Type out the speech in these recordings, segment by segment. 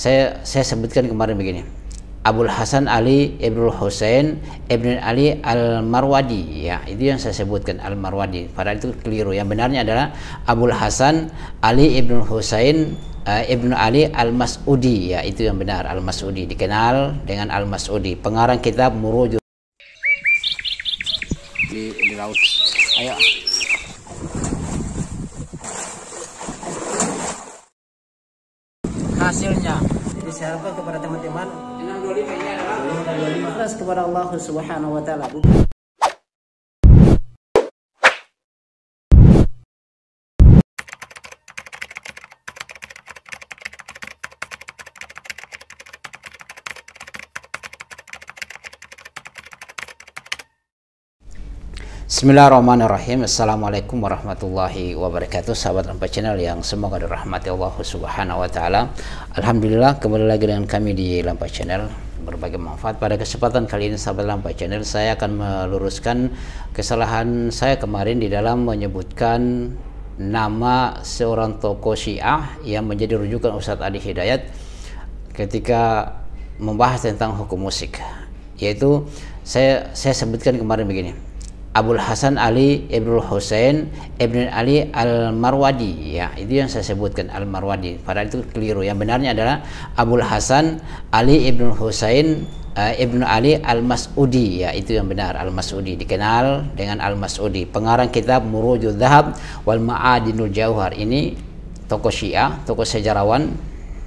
saya sebutkan kemarin begini. Abul Hasan Ali Ibnul Husain Ibn Ali Al-Marwadi, ya itu yang saya sebutkan Al-Marwadi, padahal itu keliru. Yang benarnya adalah Abul Hasan Ali Ibnul Husain Ibn Ali Al-Mas'udi, ya itu yang benar, Al-Mas'udi, dikenal dengan Al-Mas'udi, pengarang kitab Murujul di laut. Ayo. Hasilnya jadi saya harapkan kepada teman-teman 625 ini adalah 25 ikhlas kepada Allah Subhanahu wa taala. Bismillahirrahmanirrahim. Assalamualaikum warahmatullahi wabarakatuh. Sahabat Lampa Channel yang semoga dirahmati Allah Subhanahu wa taala. Alhamdulillah kembali lagi dengan kami di Lampa Channel, berbagai manfaat. Pada kesempatan kali ini sahabat Lampa Channel, saya akan meluruskan kesalahan saya kemarin di dalam menyebutkan nama seorang tokoh Syiah yang menjadi rujukan Ustadz Adi Hidayat ketika membahas tentang hukum musik, yaitu saya sebutkan kemarin begini. Abul Hasan Ali Ibnul Husain Ibn Ali Al-Marwadi, ya itu yang saya sebutkan Al-Marwadi, padahal itu keliru. Yang benarnya adalah Abul Hasan Ali Ibnul Husain Ibn Ali Al-Mas'udi, ya itu yang benar, Al-Mas'udi, dikenal dengan Al-Mas'udi, pengarang kitab Murujul Dhahab wal Ma'adinul Jauhar. Ini tokoh Syiah, tokoh sejarawan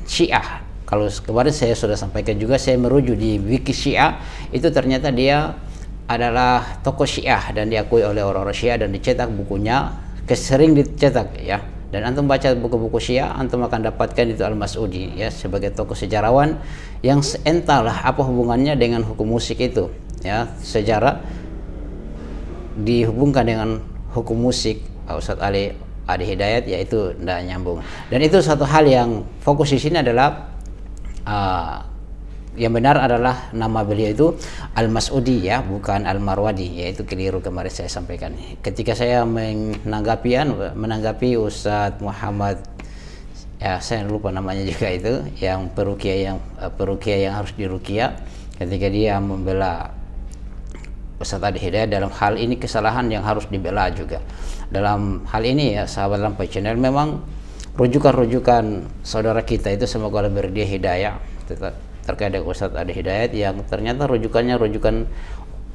Syiah. Kalau kemarin saya sudah sampaikan juga, saya merujuk di wiki Syiah, itu ternyata dia adalah tokoh Syiah dan diakui oleh orang-orang Syiah dan dicetak bukunya, sering dicetak ya. Dan antum baca buku-buku Syiah, antum akan dapatkan itu Al-Mas'udi ya sebagai tokoh sejarawan yang entahlah apa hubungannya dengan hukum musik itu ya. Sejarah dihubungkan dengan hukum musik Ustadz Adi Hidayat, yaitu tidak nyambung. Dan itu satu hal yang fokus di sini adalah yang benar adalah nama beliau itu Al-Mas'udi ya, bukan Al-Marwadi, yaitu keliru kemarin saya sampaikan. Ketika saya menanggapi Ustadz Muhammad, ya saya lupa namanya juga itu, yang peruqyah yang harus diruqyah, ketika dia membela Ustadz Adi Hidayat dalam hal ini, kesalahan yang harus dibela juga. Dalam hal ini ya sahabat Lampa Channel, memang rujukan-rujukan saudara kita itu semoga Allah dia hidayah terkait dengan Ustadz Adi Hidayat yang ternyata rujukannya rujukan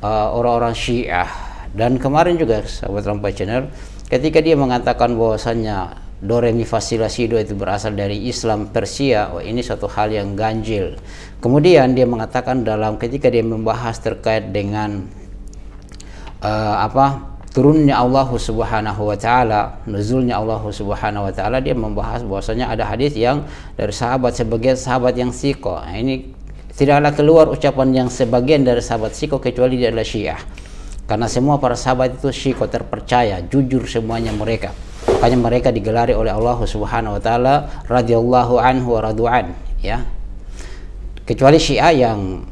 orang-orang Syiah. Dan kemarin juga sahabat Lampa Channel, ketika dia mengatakan bahwasannya do re mi fa si la si do itu berasal dari Islam Persia, oh ini suatu hal yang ganjil. Kemudian dia mengatakan ketika dia membahas terkait dengan turunnya Allah Subhanahu wa taala, nuzulnya Allah Subhanahu wa taala, dia membahas bahwasanya ada hadis yang dari sebagian sahabat yang siqo. Nah, ini tidaklah keluar ucapan yang sebagian dari sahabat siqo kecuali dia adalah Syiah. Karena semua para sahabat itu siqo, terpercaya, jujur semuanya mereka. Makanya mereka digelari oleh Allah Subhanahu wa taala radhiyallahu anhu wa radu'an ya. Kecuali Syiah yang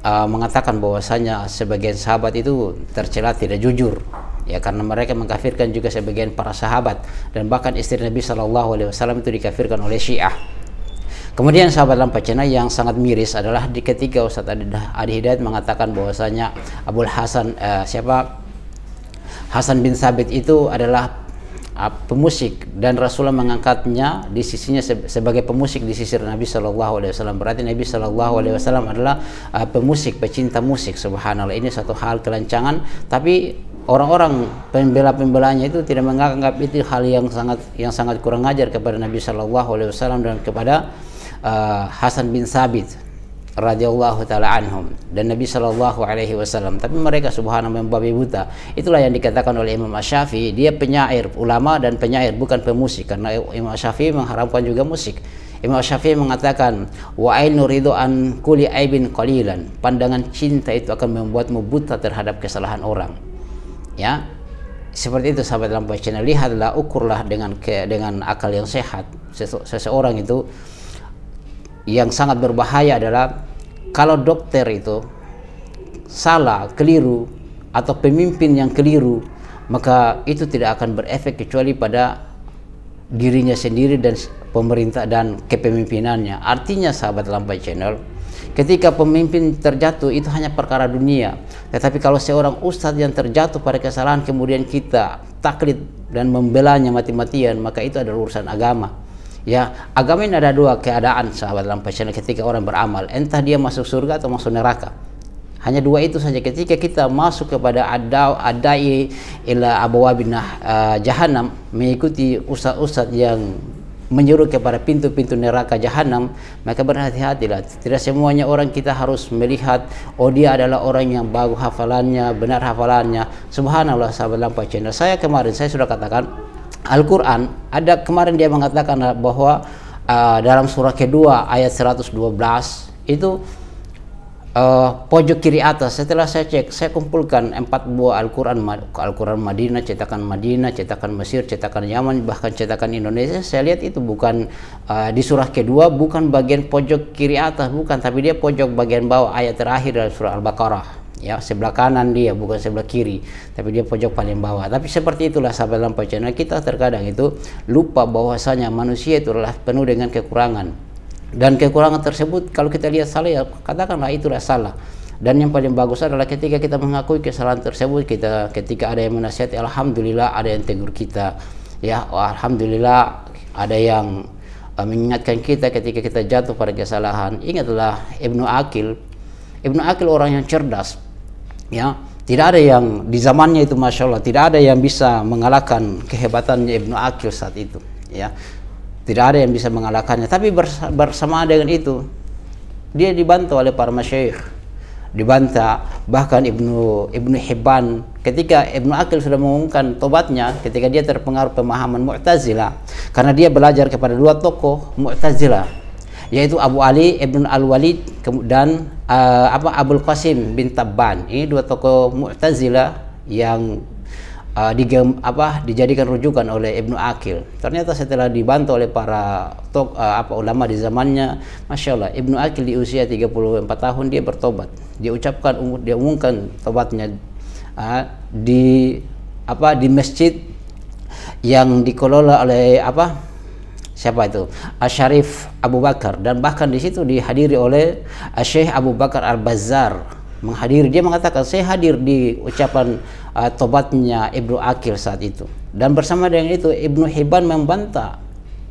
mengatakan bahwasanya sebagian sahabat itu tercela tidak jujur ya, karena mereka mengkafirkan juga sebagian para sahabat, dan bahkan istri Nabi Shallallahu Alaihi Wasallam itu dikafirkan oleh Syiah. Kemudian sahabat Lampa Channel, yang sangat miris adalah ketika Ustadz Adi Hidayat mengatakan bahwasanya Abul Hasan Hasan bin Sabit itu adalah pemusik dan Rasulullah mengangkatnya di sisinya sebagai pemusik di sisi Nabi Shallallahu Alaihi Wasallam. Berarti Nabi Shallallahu Alaihi Wasallam adalah pemusik, pecinta musik. Subhanallah, ini satu hal kelancangan. Tapi orang-orang pembela-pembelanya itu tidak menganggap itu hal yang sangat kurang ajar kepada Nabi Shallallahu Alaihi Wasallam dan kepada Hasan bin Sabit radhiyallahu taala anhum dan Nabi Shallallahu Alaihi Wasallam. Tapi mereka subhanallah membabi buta. Itulah yang dikatakan oleh Imam Asy-Syafi'i, dia penyair, ulama dan penyair, bukan pemusik, karena Imam Asy-Syafi'i mengharamkan juga musik. Imam Asy-Syafi'i mengatakan wa ainu ridho an kulli aibin qalilan, pandangan cinta itu akan membuatmu buta terhadap kesalahan orang ya. Seperti itu sahabat Lampa Channel, lihatlah, ukurlah dengan akal yang sehat. Seseorang itu yang sangat berbahaya adalah kalau dokter itu salah, keliru, atau pemimpin yang keliru, maka itu tidak akan berefek kecuali pada dirinya sendiri dan pemerintah dan kepemimpinannya. Artinya sahabat Lampai Channel, ketika pemimpin terjatuh itu hanya perkara dunia. Tetapi kalau seorang ustadz yang terjatuh pada kesalahan kemudian kita taklid dan membelanya mati-matian, maka itu adalah urusan agama. Ya, agama ini ada dua keadaan sahabat Lampai Channel ketika orang beramal, entah dia masuk surga atau masuk neraka. Hanya dua itu saja. Ketika kita masuk kepada adai ila abwabinah jahannam, mengikuti ustadz-ustadz yang menyuruh kepada pintu-pintu neraka jahanam, maka berhati-hatilah. Tidak semuanya orang kita harus melihat, oh dia adalah orang yang bagus hafalannya, benar hafalannya. Subhanallah sahabat Lampai Channel, saya sudah katakan Al-Quran, ada kemarin dia mengatakan bahwa dalam surah kedua ayat 112 itu pojok kiri atas. Setelah saya cek, saya kumpulkan 4 buah Al-Quran Madinah, cetakan Mesir, cetakan Yaman, bahkan cetakan Indonesia. Saya lihat itu bukan di surah kedua, bukan bagian pojok kiri atas, bukan, tapi dia pojok bagian bawah ayat terakhir dari surah Al-Baqarah. Ya, sebelah kanan dia, bukan sebelah kiri, tapi dia pojok paling bawah. Tapi seperti itulah sahabat Lampai Channel, kita terkadang itu lupa bahwasanya manusia itu adalah penuh dengan kekurangan. Dan kekurangan tersebut kalau kita lihat salah, ya katakanlah itulah salah. Dan yang paling bagus adalah ketika kita mengakui kesalahan tersebut, ketika ada yang menasihati, alhamdulillah ada yang tegur kita. Ya, alhamdulillah ada yang mengingatkan kita ketika kita jatuh pada kesalahan. Ingatlah Ibnu Aqil orang yang cerdas. Ya, tidak ada yang di zamannya itu, masya Allah, tidak ada yang bisa mengalahkan kehebatannya Ibnu Aqil saat itu. Ya, tidak ada yang bisa mengalahkannya. Tapi bersamaan dengan itu, dia dibantu oleh para masyayikh, dibantah. Bahkan Ibnu Hibban, ketika Ibnu Aqil sudah mengumumkan tobatnya, ketika dia terpengaruh pemahaman Mu'tazilah, karena dia belajar kepada dua tokoh Mu'tazilah, yaitu Abu Ali Ibn Al-Walid dan Abul Qasim bin Tabban. Ini dua tokoh Mu'tazilah yang dijadikan rujukan oleh Ibnu Aqil. Ternyata setelah dibantu oleh para ulama di zamannya, masya Allah, Ibnu Aqil di usia 34 tahun dia bertobat. Dia umumkan tobatnya di masjid yang dikelola oleh siapa itu? Syarif Abu Bakar, dan bahkan di situ dihadiri oleh Syekh Abu Bakar Al-Bazzar. Dia mengatakan, saya hadir di ucapan tobatnya Ibnu Aqil saat itu. Dan bersama dengan itu Ibnu Hibban membantah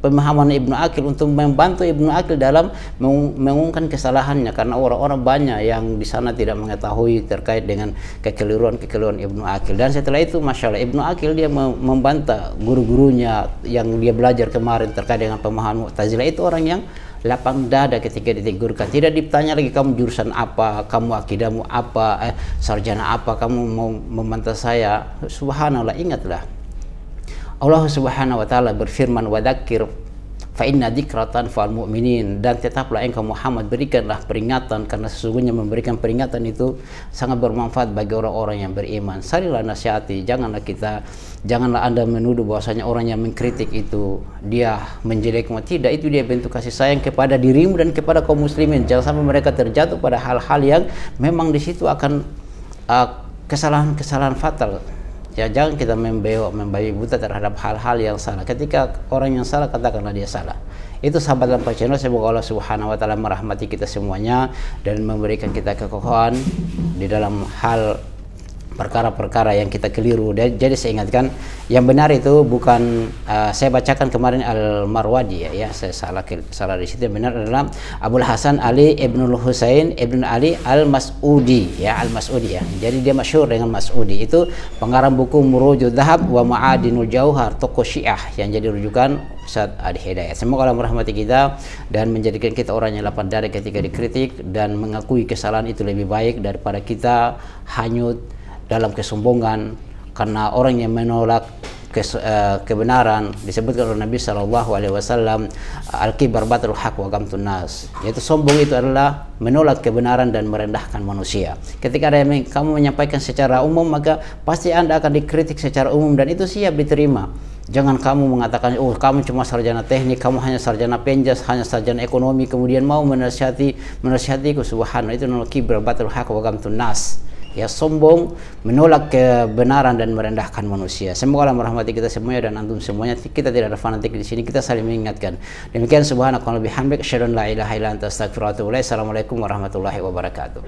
pemahaman Ibnu Aqil untuk membantu Ibnu Aqil dalam mengungkapkan kesalahannya, karena orang-orang banyak yang di sana tidak mengetahui terkait dengan kekeliruan Ibnu Aqil. Dan setelah itu, masya Allah, Ibnu Aqil dia membantah guru-gurunya yang dia belajar kemarin terkait dengan pemahaman Mu'tazilah. Itu orang yang lapang dada ketika ditegurkan. Tidak ditanya lagi kamu jurusan apa, kamu akidahmu apa, sarjana apa, kamu mau membantah saya. Subhanallah, ingatlah Allah Subhanahu wa taala berfirman, "Wadzakir fa inna dzikra tanfa'ul mu'minin." Dan tetaplah engkau Muhammad berikanlah peringatan, karena sesungguhnya memberikan peringatan itu sangat bermanfaat bagi orang-orang yang beriman. Sarilah nasihati, janganlah Anda menuduh bahwasanya orang yang mengkritik itu dia menjelekmu. Tidak, itu dia bentuk kasih sayang kepada dirimu dan kepada kaum muslimin. Jangan sampai mereka terjatuh pada hal-hal yang memang di situ akan kesalahan-kesalahan fatal. Ya, jangan kita membabi buta terhadap hal-hal yang salah. Ketika orang yang salah, katakanlah dia salah. Itu sahabat Lampai Channel, semoga Allah Subhanahu wa taala merahmati kita semuanya dan memberikan kita kekokohan di dalam hal perkara-perkara yang kita keliru. Jadi saya ingatkan, yang benar itu bukan saya bacakan kemarin Al-Marwadi, ya saya salah di situ. Yang benar adalah Abul Hasan Ali Ibnul Husain Ibn Ali Al-Mas'udi, ya Al-Mas'udi, ya. Jadi dia masyhur dengan Mas'udi. Itu pengarang buku Murujud Dhahab wa Ma'adinul Jauhar, tokoh Syiah yang jadi rujukan Ustaz Adi Hidayat. Semoga Allah merahmati kita dan menjadikan kita orang yang lapang dada ketika dikritik, dan mengakui kesalahan itu lebih baik daripada kita hanyut dalam kesombongan. Karena orang yang menolak kebenaran disebutkan oleh Nabi SAW, al-kibar batrul haq wa gamtun nas, yaitu sombong itu adalah menolak kebenaran dan merendahkan manusia. Ketika ada yang kamu menyampaikan secara umum, maka pasti Anda akan dikritik secara umum, dan itu siap diterima. Jangan kamu mengatakan, oh kamu cuma sarjana teknik, kamu hanya sarjana penjas, hanya sarjana ekonomi, kemudian mau menasihatiku. Subhanallah, itu al-kibar batrul haq wa gamtun nas. ya sombong, menolak kebenaran dan merendahkan manusia. Semoga Allah merahmati kita semuanya dan antum semuanya. Kita tidak ada fanatik di sini, kita saling mengingatkan. Demikian subhanakallahumma bihamdik asyhadu an la ilaha illa anta astaghfiruka wa atubu ilaik. Assalamualaikum warahmatullahi wabarakatuh.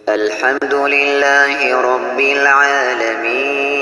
الحمد لله رب العالمين